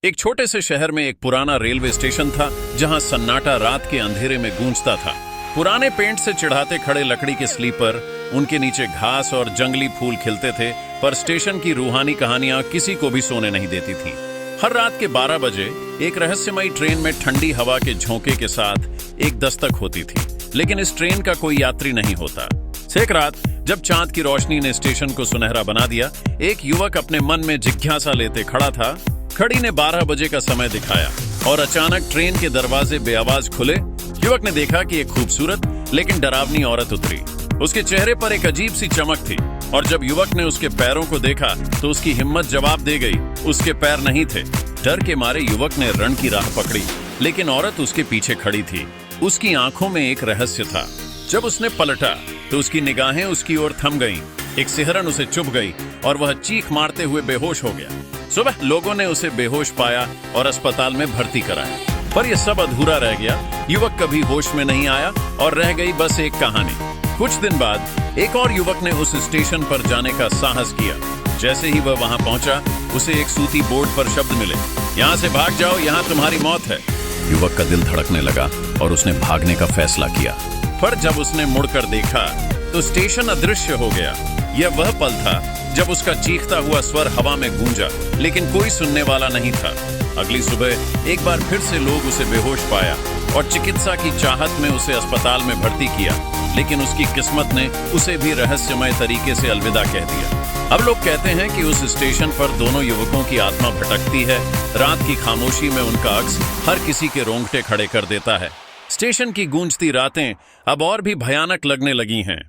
एक छोटे से शहर में एक पुराना रेलवे स्टेशन था जहां सन्नाटा रात के अंधेरे में गूंजता था। पुराने पेंट से चिढ़ाते खड़े लकड़ी के स्लीपर, उनके नीचे घास और जंगली फूल खिलते थे, पर स्टेशन की रूहानी कहानियां किसी को भी सोने नहीं देती थीं। हर रात के 12 बजे एक रहस्यमयी ट्रेन में ठंडी हवा के झोंके के साथ एक दस्तक होती थी, लेकिन इस ट्रेन का कोई यात्री नहीं होता। एक रात जब चांद की रोशनी ने स्टेशन को सुनहरा बना दिया, एक युवक अपने मन में जिज्ञासा लेते खड़ा था। घड़ी ने 12 बजे का समय दिखाया और अचानक ट्रेन के दरवाजे बेआवाज खुले। युवक ने देखा कि एक खूबसूरत लेकिन डरावनी औरत उतरी। उसके चेहरे पर एक अजीब सी चमक थी और जब युवक ने उसके पैरों को देखा तो उसकी हिम्मत जवाब दे गई। उसके पैर नहीं थे। डर के मारे युवक ने रण की राह पकड़ी, लेकिन औरत उसके पीछे खड़ी थी। उसकी आंखों में एक रहस्य था। जब उसने पलटा तो उसकी निगाहें उसकी ओर थम गईं। एक सिहरन उसे चुभ गई और वह चीख मारते हुए बेहोश हो गया। सुबह लोगों ने उसे बेहोश पाया और अस्पताल में भर्ती कराया, पर यह सब अधूरा रह गया। युवक कभी होश में नहीं आया और रह गई बस एक कहानी। कुछ दिन बाद एक और युवक ने उस स्टेशन पर जाने का साहस किया। जैसे ही वह वहां पहुंचा, उसे एक सूती बोर्ड पर शब्द मिले, यहाँ से भाग जाओ, यहाँ तुम्हारी मौत है। युवक का दिल धड़कने लगा और उसने भागने का फैसला किया, पर जब उसने मुड़कर देखा तो स्टेशन अदृश्य हो गया। यह वह पल था जब उसका चीखता हुआ स्वर हवा में गूंजा, लेकिन कोई सुनने वाला नहीं था। अगली सुबह एक बार फिर से लोग उसे बेहोश पाया और चिकित्सा की चाहत में उसे अस्पताल में भर्ती किया, लेकिन उसकी किस्मत ने उसे भी रहस्यमय तरीके से अलविदा कह दिया। अब लोग कहते हैं कि उस स्टेशन पर दोनों युवकों की आत्मा भटकती है। रात की खामोशी में उनका अक्स हर किसी के रोंगटे खड़े कर देता है। स्टेशन की गूंजती रातें अब और भी भयानक लगने लगी हैं।